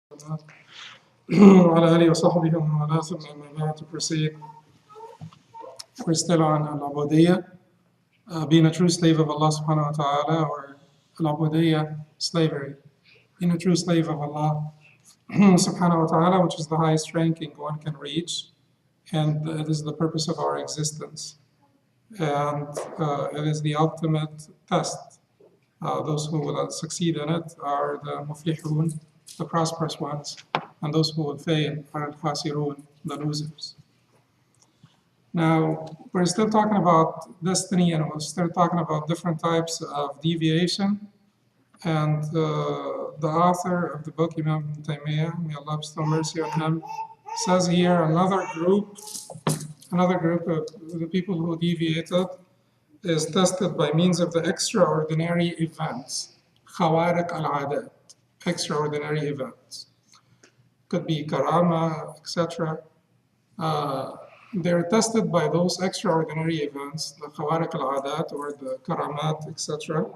وعلى آله وصحبه ومن والاه ثم أما بعد to proceed. We're still on Ubudiyyah, being a true slave of Allah subhanahu wa ta'ala, or Ubudiyyah, slavery, being a true slave of Allah subhanahu wa ta'ala, which is the highest ranking one can reach, and it is the purpose of our existence. And it is the ultimate test. Those who will succeed in it are the muflihun, the prosperous ones, and those who will fail are al-khasirun, the losers. Now, we're still talking about destiny, and we're still talking about different types of deviation. And the author of the book, Imam Ibn Taymiyyah, may Allah bestow mercy on him, says here another group of the people who deviated is tested by means of the extraordinary events, khawariq al-adat, extraordinary events. Could be karama, etc. They're tested by those extraordinary events, the khawariq al-adat or the karamaat, etc.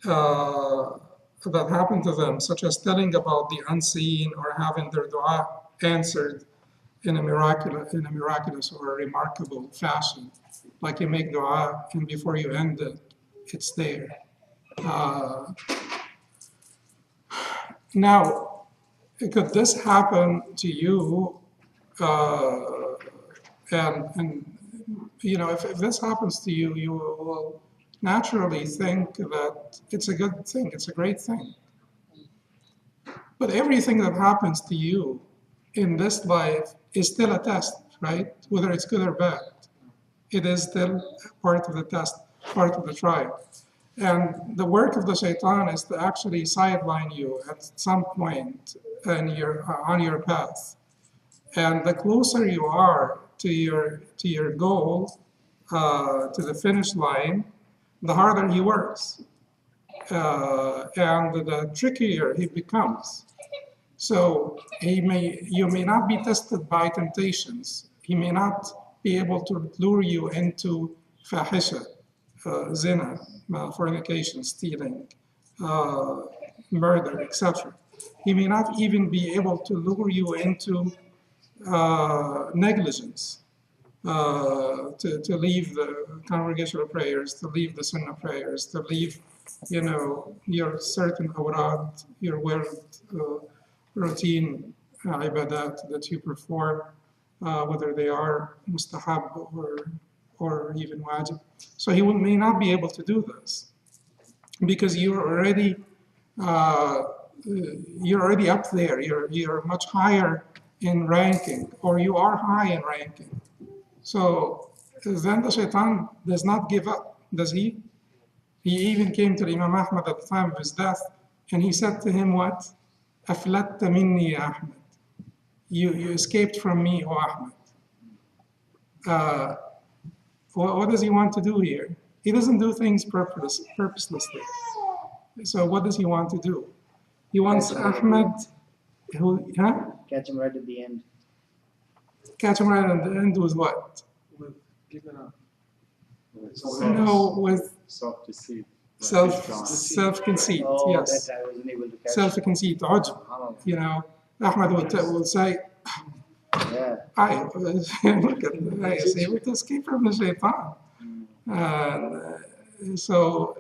That happen to them, such as telling about the unseen or having their dua answered in a miraculous or a remarkable fashion. Like you make dua and before you end it, it's there. Now, could this happen to you? And you know, if this happens to you, you will naturally think that it's a good thing, it's a great thing. But everything that happens to you in this life is still a test, right? Whether it's good or bad, it is still part of the test, part of the trial. And the work of the shaitan is to actually sideline you at some point on your path. And the closer you are to your goal, to the finish line, the harder he works, and the trickier he becomes. So you may not be tested by temptations. He may not be able to lure you into fahisha, zina, fornication, stealing, murder, etc. He may not even be able to lure you into negligence, to leave the congregational prayers, to leave the sunnah prayers, to leave, your certain awrad, your routine Ibaadah that you perform, whether they are mustahab or even wajib. So he may not be able to do this because you're already up there. You're much higher in ranking, or you are high in ranking. So then the shaitan does not give up, does he? He even came to Imam Ahmad at the time of his death, and he said to him, what? أفلت مني يا أحمد. You escaped from me, O Ahmad. What does he want to do here? He doesn't do things purposelessly. So what does he want to do? He wants Ahmad, Catch him right at the end. Catch him right at the end with what? With giving up. No, with Self-deceit. self-conceit, yes. That I wasn't able to catch. Self-conceit, ujb. Ahmad will say, Yeah. look at I was able to escape from the shaitan. So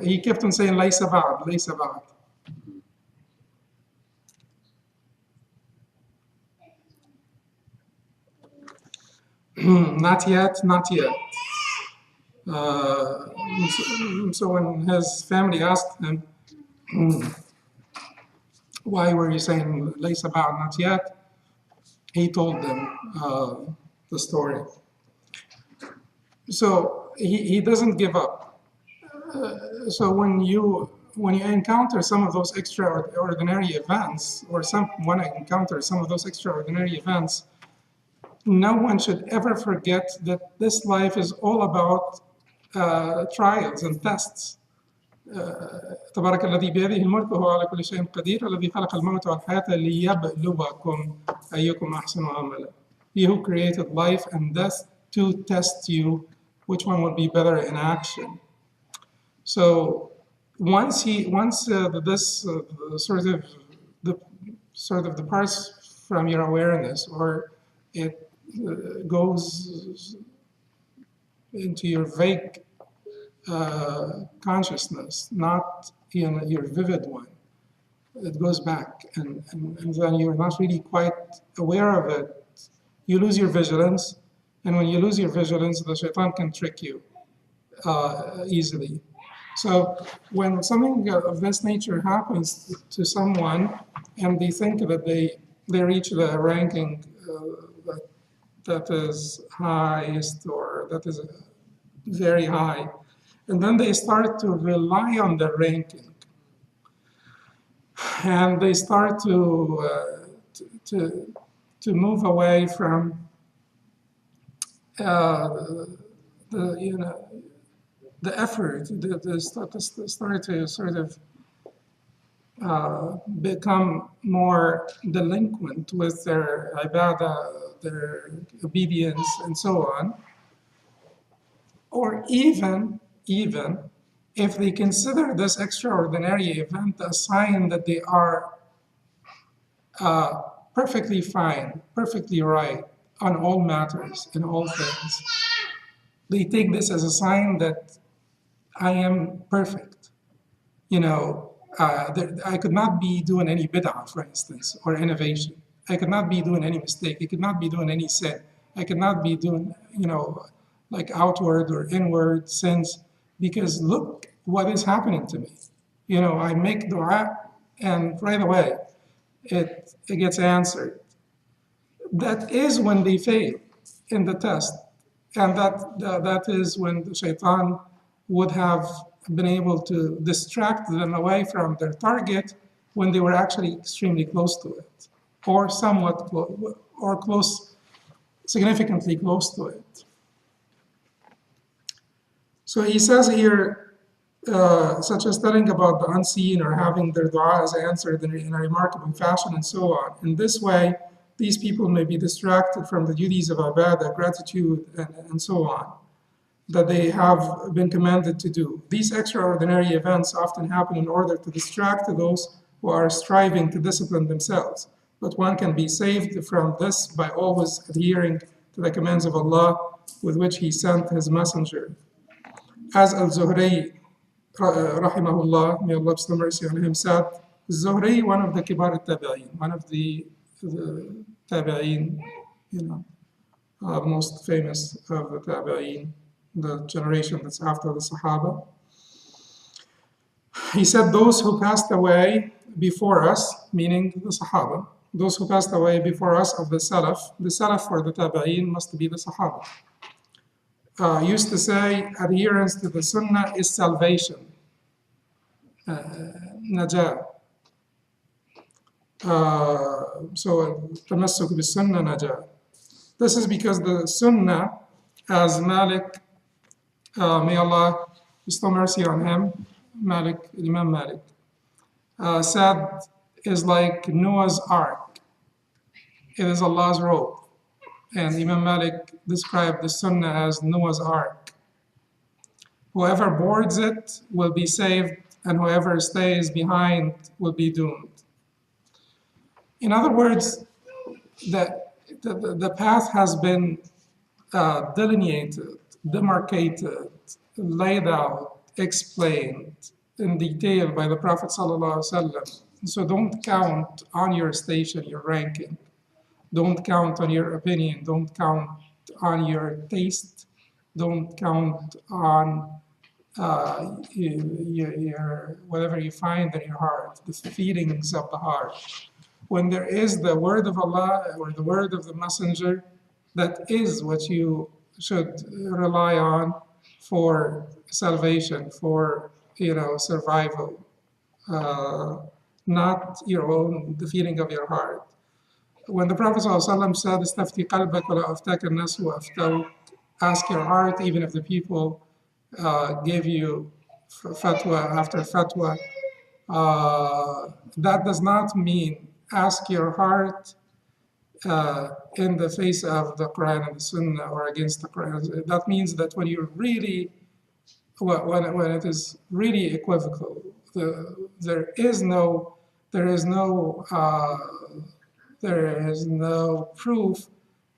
he kept on saying, laysa ba'd, laysa ba'd. Not yet, not yet. So when his family asked him, why were you saying laysa ba'd, not yet? He told them the story. So he doesn't give up. So when you encounter some of those extraordinary events, or someone encounters some of those extraordinary events, no one should ever forget that this life is all about trials and tests. تبارك الذي بيده الملك وهو على كل شيء قدير الذي خلق الموت والحياة ليبلوكم أيكم أحسن عملا. He who created life and death to test you which one would be better in action. So this the sort of departs from your awareness, or it goes into your vague consciousness, not in your vivid one. It goes back, and then you're not really quite aware of it. You lose your vigilance, and when you lose your vigilance, the shaitan can trick you easily. So when something of this nature happens to someone, and they think that they reach the ranking that is highest, or that is very high, and then they start to rely on the ranking, and they start to move away from the effort. They start to sort of become more delinquent with their Ibaadah, their obedience, and so on. Or even if they consider this extraordinary event a sign that they are perfectly fine, perfectly right on all matters, in all things, they take this as a sign that I am perfect. I could not be doing any bid'ah, for instance, or innovation. I could not be doing any mistake. I could not be doing any sin. I could not be doing, like outward or inward sins, because look what is happening to me. I make dua, and right away it gets answered. That is when they fail in the test, and that is when the shaitan would have been able to distract them away from their target when they were actually extremely close to it, or somewhat close, significantly close to it. So he says here, such as telling about the unseen or having their du'as answered in a remarkable fashion and so on. In this way, these people may be distracted from the duties of ibadah, gratitude, and so on, that they have been commanded to do. These extraordinary events often happen in order to distract those who are striving to discipline themselves. But one can be saved from this by always adhering to the commands of Allah with which He sent His messenger. As Al-Zuhri, rahimahullah, may Allah bestow mercy on him, said, Zuhri, one of the kibar al-tabi'in, one of the tabi'in, most famous of the tabi'in, the generation that's after the Sahaba. He said, those who passed away before us, meaning the Sahaba, those who passed away before us of the Salaf for the tabi'in must be the Sahaba. Used to say adherence to the Sunnah is salvation, najah. So tamassuk bis Sunnah najah. This is because the Sunnah, as Malik, may Allah bestow mercy on him, Imam Malik, said, is like Noah's Ark. It is Allah's robe. And Imam Malik described the Sunnah as Noah's Ark. Whoever boards it will be saved, and whoever stays behind will be doomed. In other words, the path has been delineated, demarcated, laid out, explained in detail by the Prophet ﷺ. So don't count on your station, your ranking. Don't count on your opinion. Don't count on your taste. Don't count on your whatever you find in your heart, the feelings of the heart. When there is the word of Allah or the word of the Messenger, that is what you should rely on for salvation, for survival, not the feeling of your heart. When the Prophet ﷺ said, "Istafti qalbak wa la aftaka an-nas wa aftawk," ask your heart, even if the people give you fatwa after fatwa, that does not mean ask your heart in the face of the Quran and the Sunnah or against the Quran. That means that when you're really, when it is really equivocal, there is no there is no there is no proof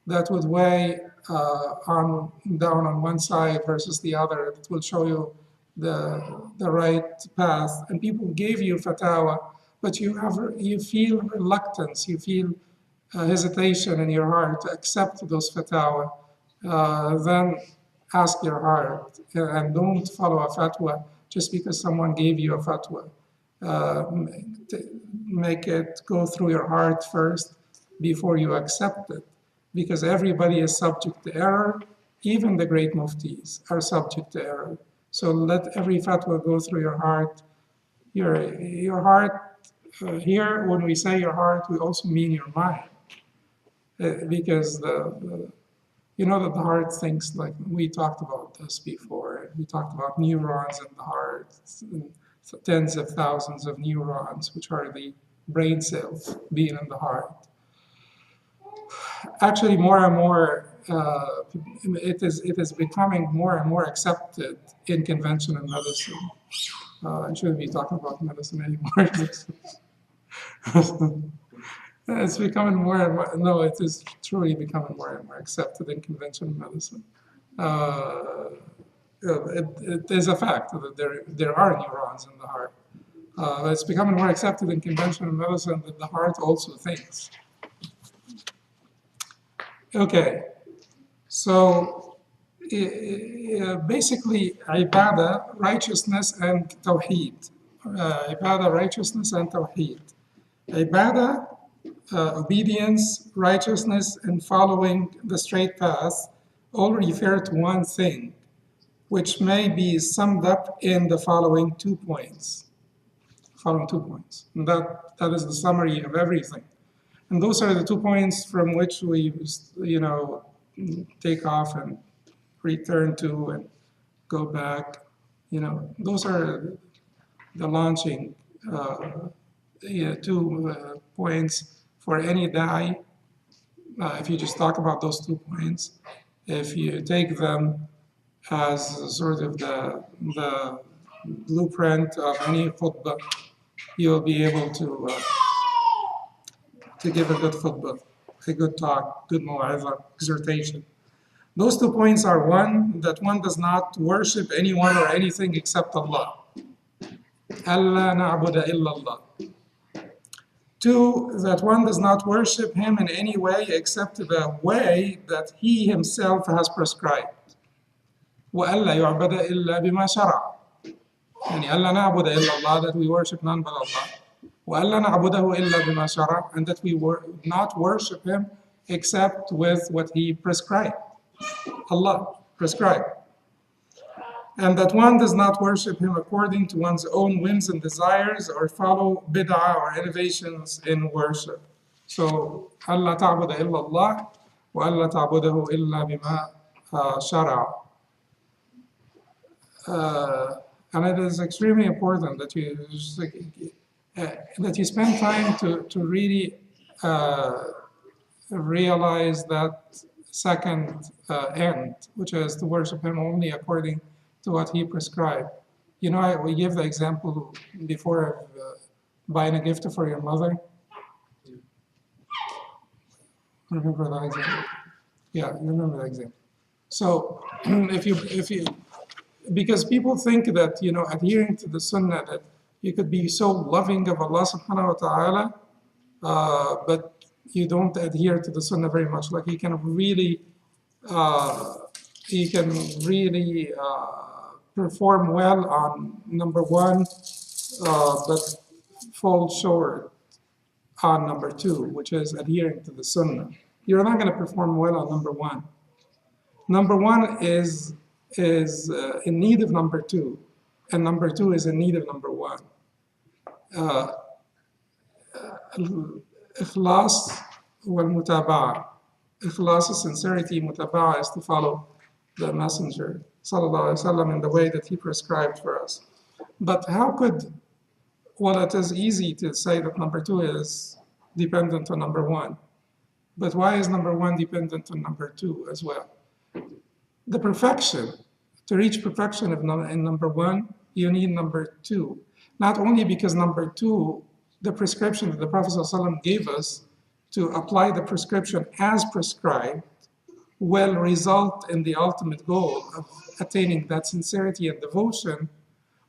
that would weigh on down on one side versus the other. It will show you the right path. And people gave you fatwa, but you feel reluctance, you feel hesitation in your heart to accept those fatwa. Then ask your heart and don't follow a fatwa just because someone gave you a fatwa. Make it go through your heart first before you accept it, because everybody is subject to error. Even the great muftis are subject to error. So let every fatwa go through your heart. Your heart, here when we say your heart, we also mean your mind, because you know that the heart thinks, like we talked about this before. We talked about neurons in the heart, tens of thousands of neurons, which are the brain cells being in the heart. Actually, more and more, it is becoming more and more accepted in conventional medicine. I shouldn't be talking about medicine anymore. It's becoming more and more, no, it is truly becoming more and more accepted in conventional medicine. It is a fact that there are neurons in the heart. It's becoming more accepted in conventional medicine that the heart also thinks. Okay, so basically, Ibaadah, righteousness, and tawheed. Ibaadah, righteousness, and tawheed. Ibaadah, obedience, righteousness, and following the straight path all refer to one thing, which may be summed up in the following 2 points. And that is the summary of everything. And those are the 2 points from which we, take off and return to and go back. Those are the launching 2 points for any da'i. If you just talk about those 2 points, if you take them as sort of the blueprint of any khutbah, you'll be able to give a good khutbah, a good talk, good mu'adha, exhortation. Those 2 points are: one, that one does not worship anyone or anything except Allah. Allah na'buda illallah. 2, that one does not worship him in any way except the way that he himself has prescribed. وَأَلَّا يُعْبَدَ إِلَّا بِمَا شَرَعَ. يعني أَلَّا نَعْبُدَ إِلَّا اللَّهِ, that we worship none but Allah. وَأَلَّا نَعْبُدَهُ إِلَّا بِمَا شَرَعَ, and that we not worship him except with what he prescribed. Allah prescribed. And that one does not worship him according to one's own whims and desires or follow bid'ah or innovations in worship. So, أَلَّا تَعْبُدَ إِلَّا اللَّهِ وَأَلَّا تَعْبُدَهُ إِلَّا بِمَا شَرَعَ. And it is extremely important that you spend time to really realize that second end, which is to worship him only according to what he prescribed. We give the example before of buying a gift for your mother. Remember that example? Yeah, remember that example. So if you because people think that, adhering to the sunnah, that you could be so loving of Allah subhanahu wa ta'ala, but you don't adhere to the sunnah very much. Like you can really perform well on number 1, but fall short on number 2, which is adhering to the sunnah. You're not going to perform well on number 1. Number 1 is in need of number 2, and number 2 is in need of number 1. Ikhlas wal mutaba'a. Ikhlas, sincerity, mutaba'a is to follow the Messenger sallallahu alaihi wasallam in the way that he prescribed for us. But how could, it is easy to say that number 2 is dependent on number 1. But why is number 1 dependent on number 2 as well? To reach perfection in number 1, you need number 2. Not only because number two, the prescription that the Prophet ﷺ gave us to apply the prescription as prescribed will result in the ultimate goal of attaining that sincerity and devotion,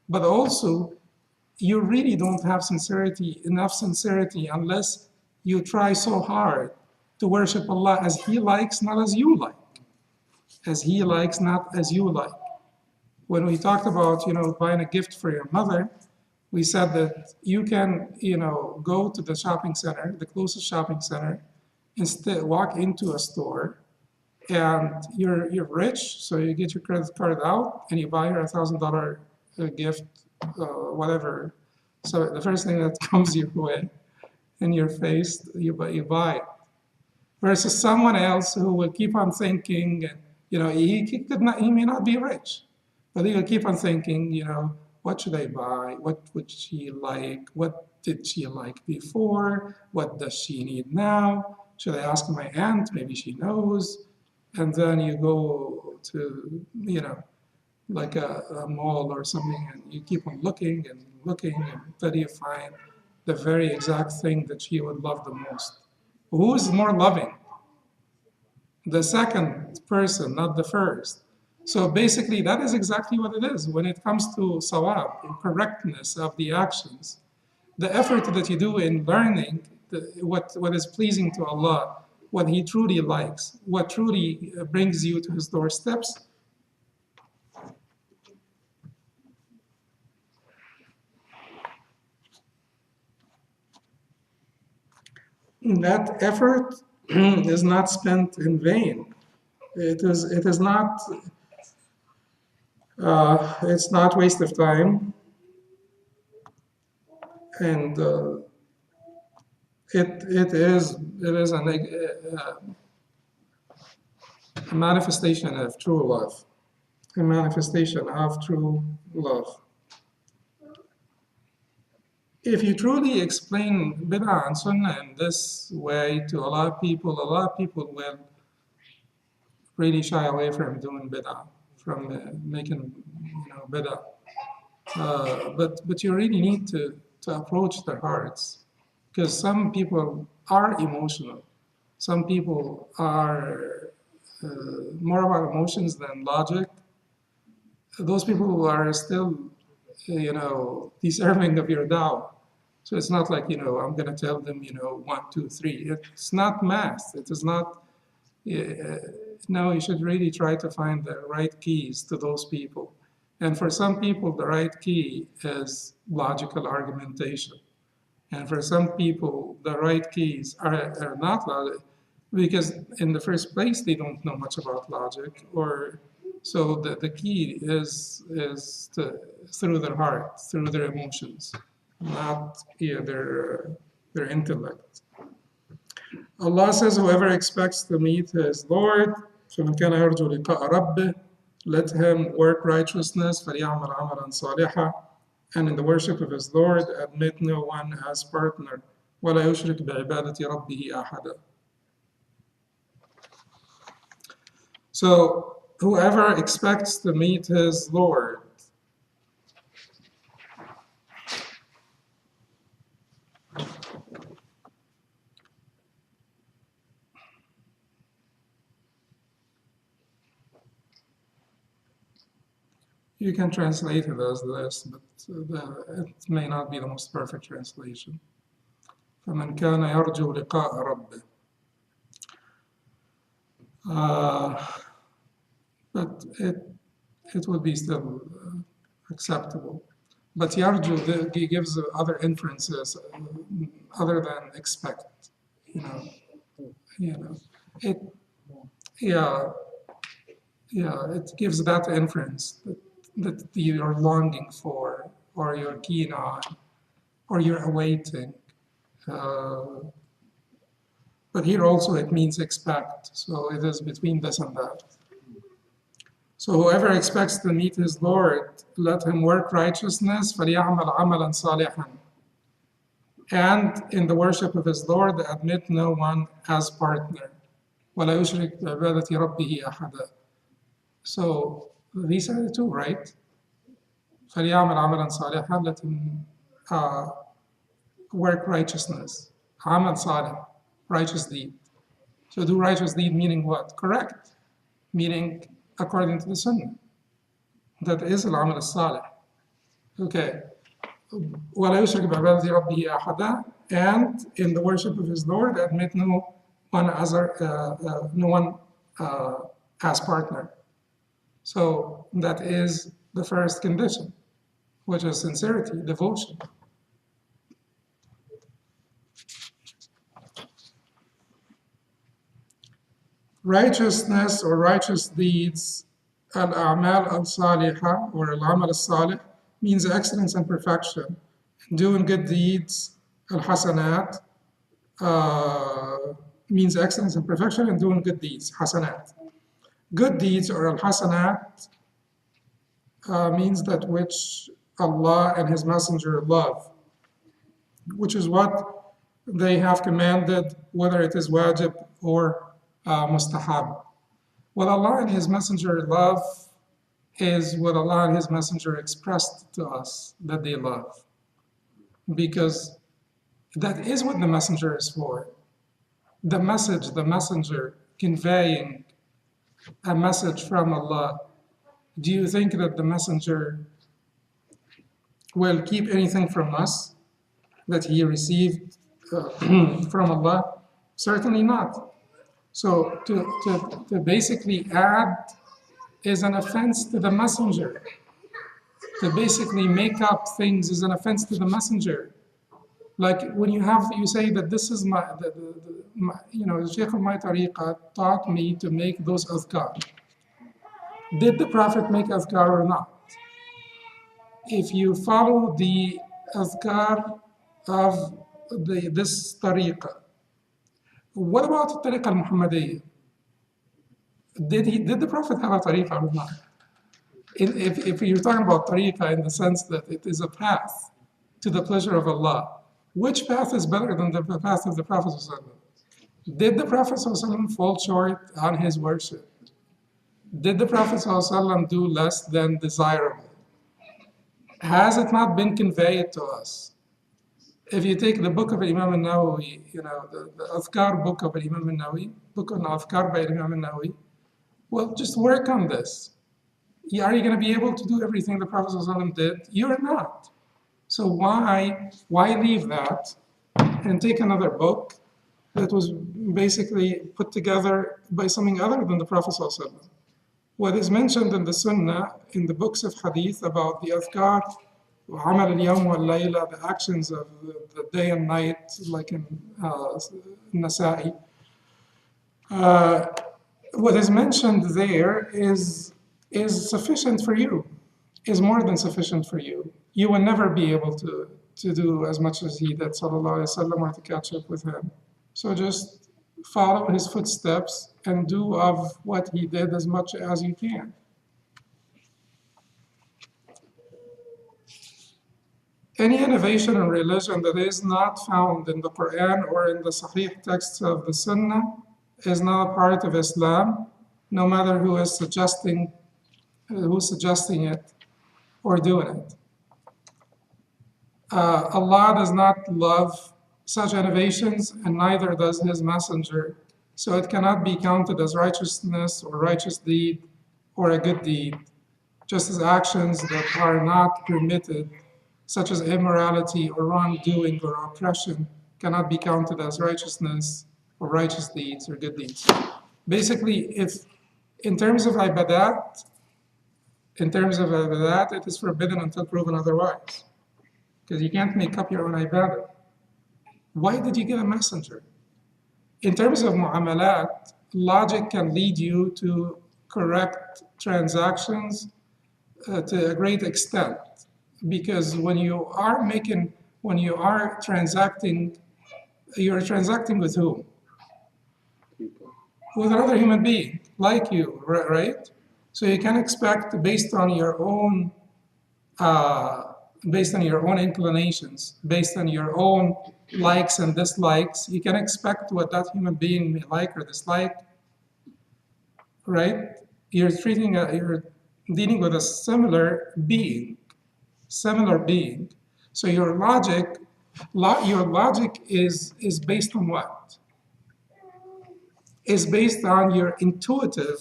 but also you really don't have enough sincerity unless you try so hard to worship Allah as He likes, not as you like. As He likes, not as you like. When we talked about, buying a gift for your mother, we said that you can, go to the shopping center, the closest shopping center, instead walk into a store, and you're rich, so you get your credit card out and you buy her $1,000 gift, whatever. So the first thing that comes your way, in your face, you buy it. Versus someone else who will keep on thinking, he may not be rich, but he will keep on thinking, what should I buy? What would she like? What did she like before? What does she need now? Should I ask my aunt? Maybe she knows. And then you go to, like a mall or something, and you keep on looking and looking, and then you find the very exact thing that she would love the most. Who is more loving? The second person, not the first. So basically, that is exactly what it is. When it comes to sawab, correctness of the actions, the effort that you do in learning what is pleasing to Allah, what He truly likes, what truly brings you to His doorsteps, that effort is not spent in vain. It is not. It's not waste of time, and it is a manifestation of true love, a manifestation of true love. If you truly explain bid'ah and sunnah in this way to a lot of people will really shy away from doing bid'ah, from making bid'ah. But you really need to approach their hearts, because some people are emotional. Some people are more about emotions than logic. Those people who are still, deserving of your da'wah. So it's not like, I'm going to tell them, 1, 2, 3. It's not math. It is not. No, you should really try to find the right keys to those people. And for some people, the right key is logical argumentation. And for some people, the right keys are not logic, because in the first place, they don't know much about logic. So the key is through their heart, through their emotions, not their intellect. Allah says, whoever expects to meet his Lord, فَمَنْ كَانَ يَرْجُو لِقَاءَ رَبِّهِ, let him work righteousness, فَلْيَعْمَلْ عَمَلًا صَالِحًا, and in the worship of his Lord, admit no one as partner, وَلَا يُشْرِكْ بِعِبَادَةِ رَبِّهِ أَحَدًا. So whoever expects to meet his Lord, you can translate it as this, but it may not be the most perfect translation. فَمَنْ كَانَ يَرْجُو لِقَاءَ رَبِّهِ. But it would be still acceptable. But yarju gives other inferences other than expect. It it gives that inference that you're longing for, or you're keen on, or you're awaiting. But here also it means expect, so it is between this and that. So whoever expects to meet his Lord, let him work righteousness, فَلْيَعْمَلْ عَمَلًا صَالِحًا. And in the worship of his Lord, admit no one as partner. وَلَا يُشْرِكْ بِعِبَادَةِ رَبِّهِ أَحَدًا. So these are the two, right? فَلْيَعْمَلْ عَمَلًا صَالِحًا, let him uh, work righteousness. Amal salih, righteous deed. So do righteous deed meaning what? Correct. Meaning according to the sunnah. That is al-amal salih. Okay. وَلَا يُشْرِكْ بِعِبَادَةِ رَبِّهِ أَحَدًا, and in the worship of his Lord, admit no one as partner. So that is the first condition, which is sincerity, devotion. Righteousness or righteous deeds, al-a'mal al-salihah or al-amal al-salih, means excellence and perfection. Doing good deeds, al-hasanat, means excellence and perfection, and doing good deeds, hasanat. Good deeds or al-hasanat means that which Allah and His Messenger love, which is what they have commanded, whether it is wajib or mustahab. What Allah and His Messenger love is what Allah and His Messenger expressed to us that they love, because that is what the Messenger is for. The message, the Messenger conveying a message from Allah. Do you think that the Messenger will keep anything from us that he received from Allah? Certainly not. So to basically add is an offense to the Messenger. To basically make up things is an offense to the Messenger. Like when you say that this is my the Shaykh of my tariqah taught me to make those azkar. Did the Prophet make azkar or not? If you follow the azkar of this tariqah, what about the tariqah al-Muhammadiyya? Did the Prophet have a tariqah or not? If you're talking about tariqah in the sense that it is a path to the pleasure of Allah, which path is better than the path of the Prophet ﷺ? Did the Prophet ﷺ fall short on his worship? Did the Prophet ﷺ do less than desirable? Has it not been conveyed to us? If you take the book of Imam al-Nawawi, the Azkar book of Imam al-Nawawi, book on Azkar by Imam al-Nawawi, well, just work on this. Are you going to be able to do everything the Prophet ﷺ did? You're not. So why leave that and take another book that was basically put together by something other than the Prophet ﷺ? What is mentioned in the Sunnah, in the books of Hadith about the Azkar, Amal al-Yawm wal-Layla, the actions of the day and night, like in Nasa'i, what is mentioned there is sufficient for you, is more than sufficient for you. You will never be able to do as much as he did, sallallahu alaihi wasallam, or to catch up with him. So just follow his footsteps and do of what he did as much as you can. Any innovation in religion that is not found in the Quran or in the Sahih texts of the Sunnah is not a part of Islam, no matter who's suggesting it or doing it. Allah does not love such innovations, and neither does His Messenger. So it cannot be counted as righteousness or righteous deed or a good deed, just as actions that are not permitted, such as immorality or wrongdoing or oppression, cannot be counted as righteousness or righteous deeds or good deeds. Basically, if in terms of ibadat, it is forbidden until proven otherwise. Because you can't make up your own ibadah. Why did you get a messenger? In terms of mu'amalat, logic can lead you to correct transactions to a great extent. Because when you are transacting, you're transacting with whom? People. With another human being, like you, right? So you can expect, based on your own inclinations, based on your own likes and dislikes, you can expect what that human being may like or dislike, right? You're dealing with a similar being. So your logic is based on what? Is based on your intuitive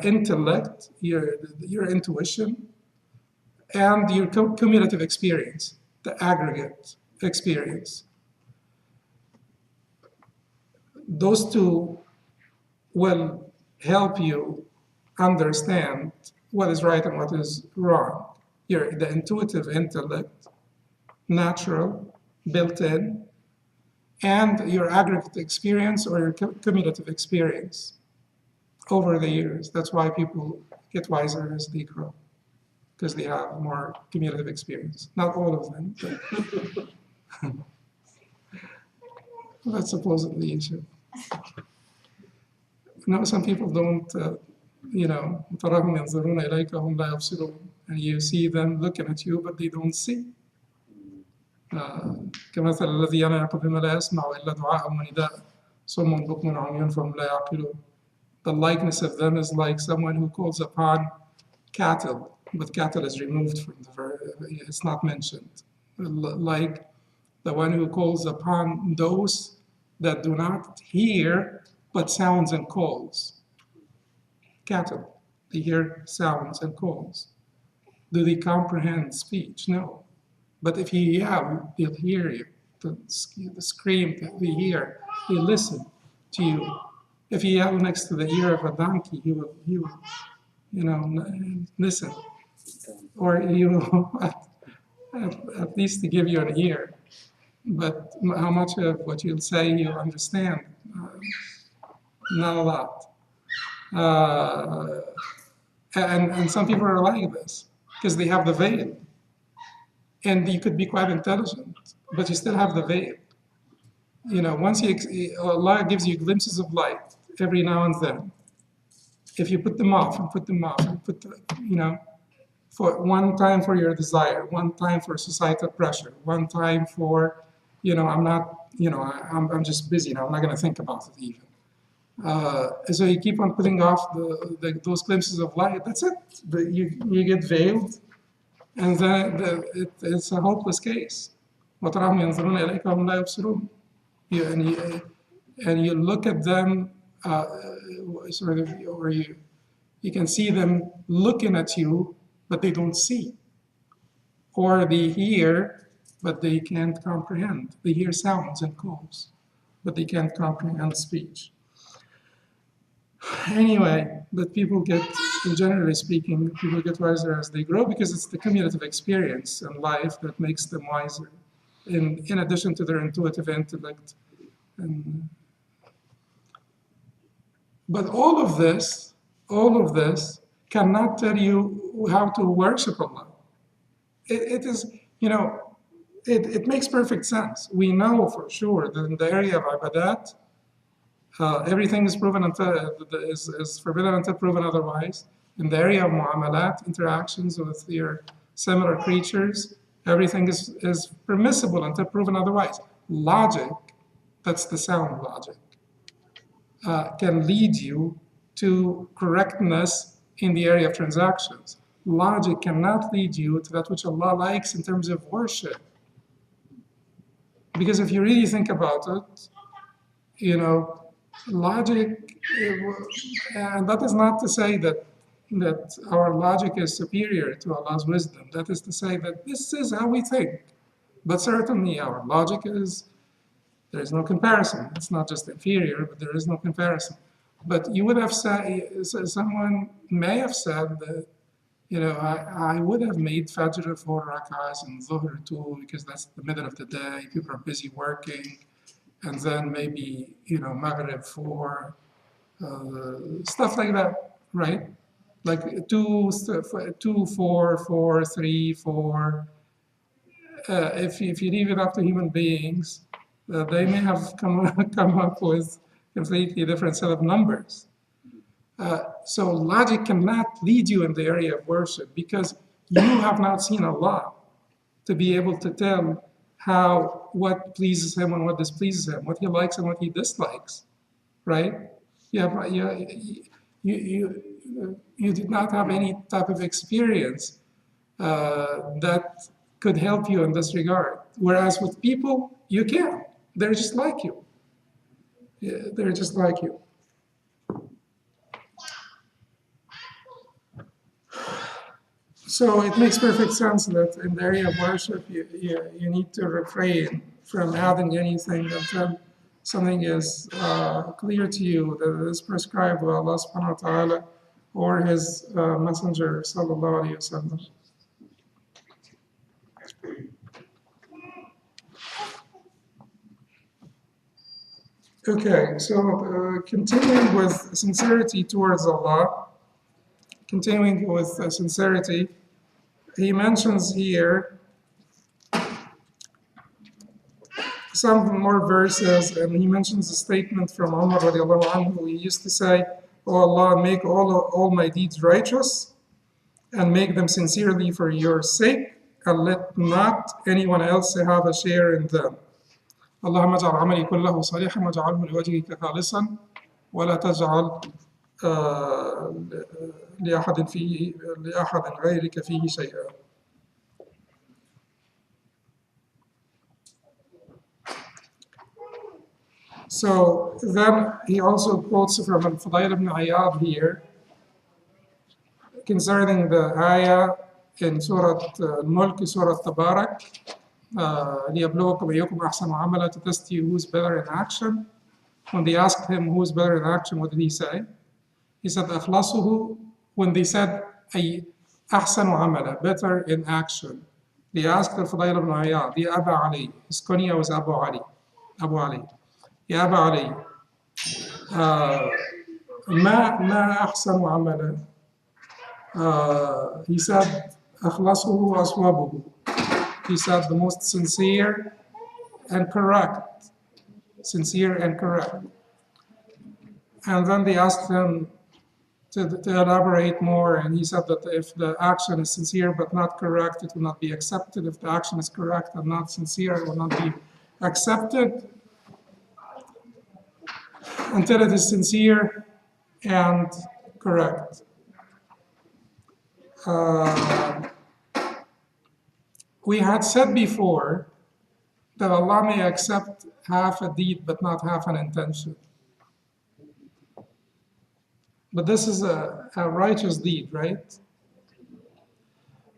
intellect, your intuition, and your cumulative experience, the aggregate experience. Those two will help you understand what is right and what is wrong. The intuitive intellect, natural, built in, and your aggregate experience or your cumulative experience over the years. That's why people get wiser as they grow, because they have more cumulative experience. Not all of them, but that's supposedly it should. No, some people don't, تراهم ينظرون إليك وهم لا يبصرون. And you see them looking at you, but they don't see. كمثل الذي ينعق بما لا يسمع إلا دعاء ونداء صم بكم عمي فهم لا يعقلون. The likeness of them is like someone who calls upon cattle, but cattle is removed from the verb, it's not mentioned. Like the one who calls upon those that do not hear but sounds and calls. Cattle, they hear sounds and calls. Do they comprehend speech? No. But if you yell, they'll hear you. The scream that they hear, they listen to you. If you yell next to the ear of a donkey, he will, listen. Or he will at least to give you an ear. But how much of what you'll say you understand? Not a lot. And some people are like this because they have the veil. And you could be quite intelligent, but you still have the veil. Once Allah gives you glimpses of light every now and then. If you put them off and put them off and for one time for your desire, one time for societal pressure, one time for, I'm just busy now, I'm not going to think about it even. So you keep on putting off those glimpses of light, that's it. You get veiled, and then it's a hopeless case. وَتَرَاهُمْ يَنْظُرُونَ إِلَيْكَ وَهُمْ لَا يُبْصِرُونَ. And you look at them, or you can see them looking at you, but they don't see. Or they hear, but they can't comprehend. They hear sounds and calls, but they can't comprehend speech. Anyway, but generally speaking, people get wiser as they grow because it's the cumulative experience in life that makes them wiser, in addition to their intuitive intellect. But all of this cannot tell you how to worship Allah. It is, it makes perfect sense. We know for sure that in the area of Ibaadah, everything is proven is forbidden until proven otherwise. In the area of mu'amalat, interactions with your similar creatures, everything is permissible until proven otherwise. Logic, that's the sound logic, can lead you to correctness in the area of transactions. Logic cannot lead you to that which Allah likes in terms of worship. Because if you really think about it, logic, and that is not to say that our logic is superior to Allah's wisdom. That is to say that this is how we think. But certainly our logic there is no comparison. It's not just inferior, but there is no comparison. But you would have said, someone may have said that, I would have made Fajr 4 rak'ahs and Dhuhr 2 because that's the middle of the day. People are busy working. And then maybe, Maghrib 4, stuff like that, right? Like 2, 4, 4, 3, 4. If you leave it up to human beings, they may have come up with completely different set of numbers. So logic cannot lead you in the area of worship because you have not seen Allah to be able to tell what pleases him and what displeases him, what he likes and what he dislikes, right? You did not have any type of experience that could help you in this regard. Whereas with people, you can't. They're just like you. Yeah, they're just like you. So it makes perfect sense that in the area of worship, you need to refrain from adding anything until something is clear to you that it is prescribed by Allah subhanahu wa ta'ala or His Messenger sallallahu alayhi wa sallam. Okay, so continuing with sincerity towards Allah, continuing with sincerity, he mentions here some more verses, and he mentions a statement from Umar radiallahu anhu. He used to say, "Oh Allah, make all my deeds righteous, and make them sincerely for your sake, and let not anyone else have a share in them. اللهم اجعل عملي كله صالحا واجعله لوجهك خالصا ولا تجعل لأحد غيرك فيه شيئا." So then he also quotes from Al-Fudayl ibn Iyad here concerning the ayah in Surah Al-Mulk, Surah Tabarak, ليبلوكم أيكم أحسن عملا, to test you who's better in action. When they asked him who's better in action, what did he say? He said أخلصه. When they said أي أحسن عملا, better in action, they asked Al-Fudayl ibn Iyad, يا أبا علي, his kunya was Abu Ali, Abu Ali. يا أبا علي ما أحسن عملا. He said أخلصه وأصوابه. He said the most sincere and correct. Sincere and correct. And then they asked him to elaborate more, and he said that if the action is sincere but not correct, it will not be accepted. If the action is correct and not sincere, it will not be accepted until it is sincere and correct. We had said before that Allah may accept half a deed but not half an intention. But this is a righteous deed, right?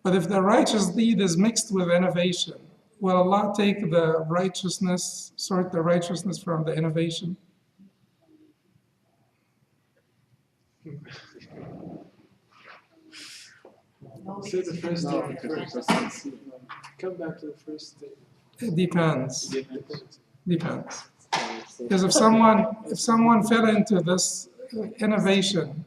But if the righteous deed is mixed with innovation, will Allah take the righteousness, sort the righteousness from the innovation? Say the first statement first. Come back to the first statement. It depends. Depends. Because if someone fell into this innovation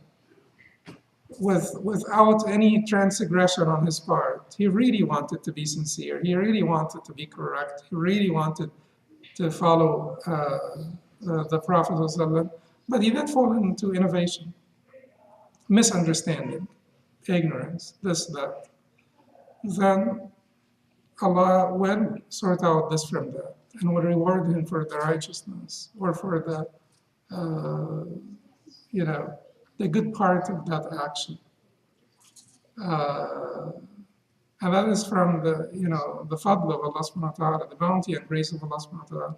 without any transgression on his part, he really wanted to be sincere, he really wanted to be correct, he really wanted to follow the Prophet ﷺ, but he did fall into innovation, misunderstanding, ignorance, this, that. Then Allah will sort out this from that and will reward him for the righteousness or for the the good part of that action. And that is from the fadl of Allah subhanahu wa ta'ala, the bounty and grace of Allah subhanahu wa ta'ala.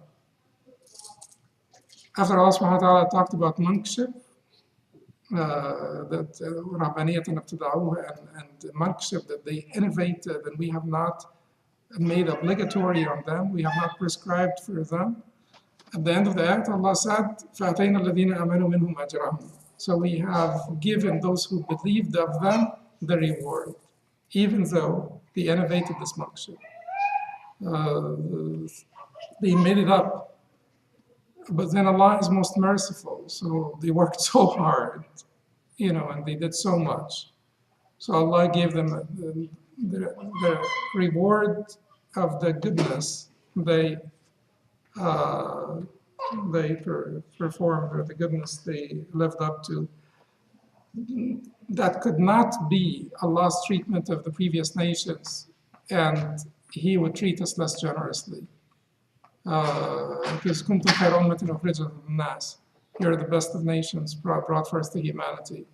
After Allah subhanahu wa ta'ala talked about monkship, that Rabbaniyatan ibtida'uha and monkship, that they innovated and we have not made obligatory on them, we have not prescribed for them. At the end of the ayat, Allah said, فَأَتَيْنَا الَّذِينَ آمَنُوا مِنْهُمْ أَجْرَهُمْ. So we have given those who believed of them the reward, even though they innovated this monkship. They made it up. But then Allah is most merciful, so they worked so hard, and they did so much. So Allah gave them the reward of the goodness they performed, or the goodness they lived up to. That could not be Allah's treatment of the previous nations, and He would treat us less generously. Because kuntum khayra ummatin ukhrijat lin-nas, you're the best of nations, brought first to humanity.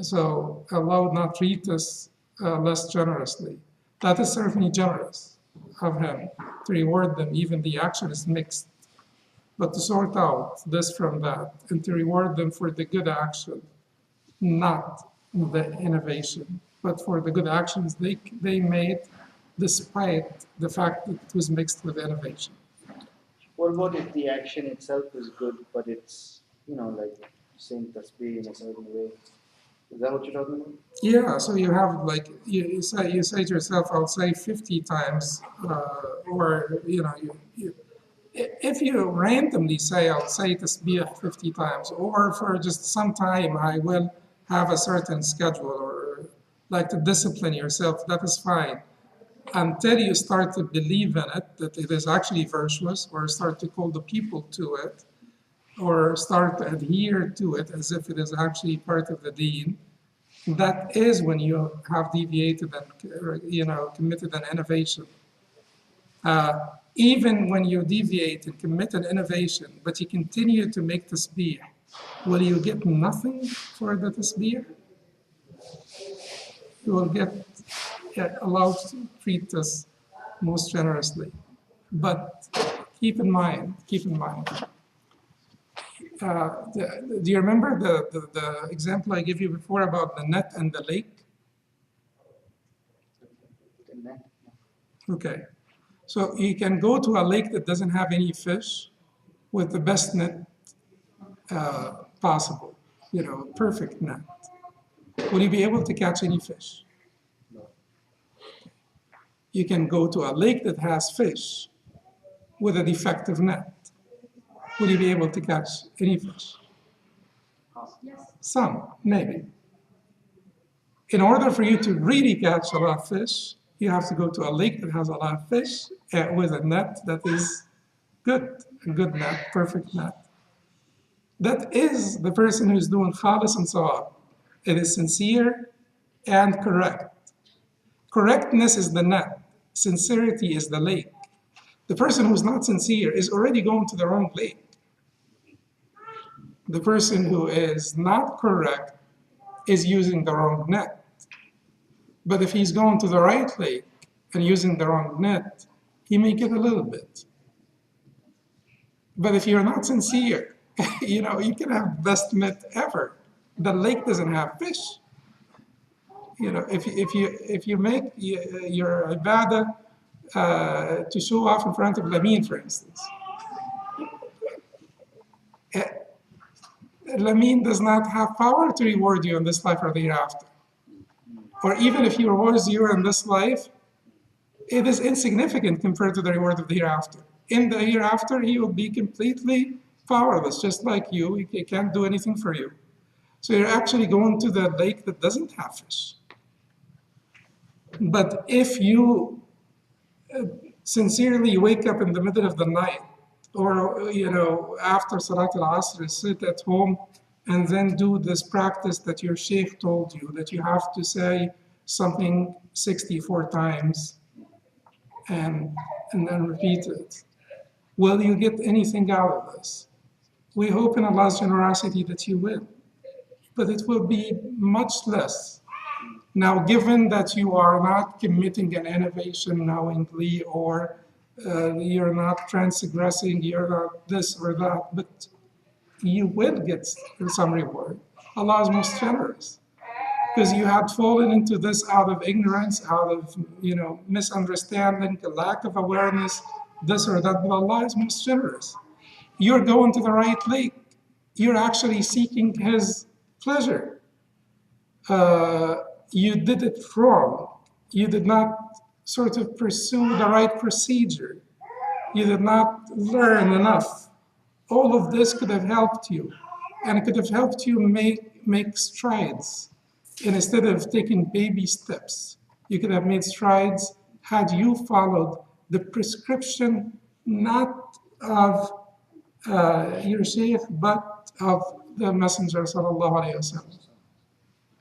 So Allah would not treat us less generously. That is certainly generous of him to reward them, even the action is mixed. But to sort out this from that and to reward them for the good action, not the innovation, but for the good actions they made despite the fact that it was mixed with innovation. What about if the action itself is good, but it's, like saying tasbih in a certain way? Is that what you're talking about? Yeah, so you have like you say to yourself, I'll say 50 times, or if you randomly say I'll say tasbih 50 times, or for just some time I will have a certain schedule, or like to discipline yourself, that is fine. Until you start to believe in it, that it is actually virtuous, or start to call the people to it, or start to adhere to it as if it is actually part of the deen, that is when you have deviated and committed an innovation. Even when you deviate and commit an innovation, but you continue to make tasbih, will you get nothing for the tasbih? You will get allowed to treat us most generously. But keep in mind, do you remember the example I gave you before about the net and the lake? Okay. So you can go to a lake that doesn't have any fish with the best net possible, perfect net. Will you be able to catch any fish? No. You can go to a lake that has fish with a defective net. Will you be able to catch any fish? Yes. Some, maybe. In order for you to really catch a lot of fish, you have to go to a lake that has a lot of fish with a net that is good, a good net, perfect net. That is the person who's doing khalis and sawab. It is sincere and correct. Correctness is the net. Sincerity is the lake. The person who's not sincere is already going to the wrong lake. The person who is not correct is using the wrong net. But if he's going to the right lake and using the wrong net, he may get a little bit. But if you're not sincere, you can have best net ever. The lake doesn't have fish. If you make your Ibaadah to show off in front of Lameen, for instance, Lameen does not have power to reward you in this life or the hereafter. Or even if he rewards you in this life, it is insignificant compared to the reward of the hereafter. In the hereafter, he will be completely powerless, just like you. He can't do anything for you. So you're actually going to the lake that doesn't have fish. But if you sincerely wake up in the middle of the night, or after Salat al-Asr, sit at home and then do this practice that your sheikh told you, that you have to say something 64 times and then repeat it. Will you get anything out of this? We hope in Allah's generosity that you will, but it will be much less. Now, given that you are not committing an innovation knowingly, or you're not transgressing, you're not this or that, but you will get some reward. Allah is most generous, because you had fallen into this out of ignorance, out of misunderstanding, a lack of awareness, this or that, but Allah is most generous. You're going to the right lake. You're actually seeking His pleasure. You did it wrong. You did not sort of pursue the right procedure. You did not learn enough. All of this could have helped you, and it could have helped you make strides. And instead of taking baby steps, you could have made strides had you followed the prescription, not of your sheikh, but of the Messenger sallallahu alaihi wasallam.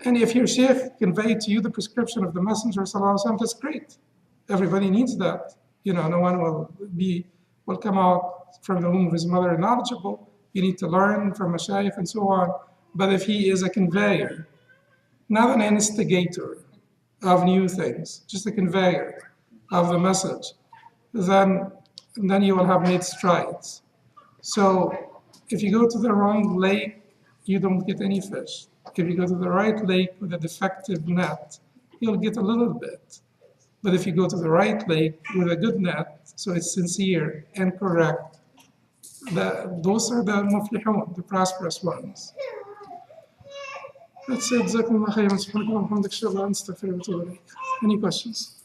And if your sheikh conveyed to you the prescription of the Messenger sallallahu alaihi wasallam, that's great. Everybody needs that. No one will come out from the womb of his mother knowledgeable. You need to learn from a shaykh and so on. But if he is a conveyor, not an instigator, of new things, just a conveyor of the message, then you will have made strides. So if you go to the wrong lake, you don't get any fish. If you go to the right lake with a defective net, you'll get a little bit. But if you go to the right lake with a good net, so it's sincere and correct, those are the muflihun, the prosperous ones. That's it. جزاكم الله خيرا. سبحانك اللهم وبحمدك أشهد أن لا إله إلا أنت أستغفرك وأتوب إليك. Any questions?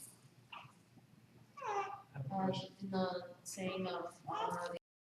In the saying of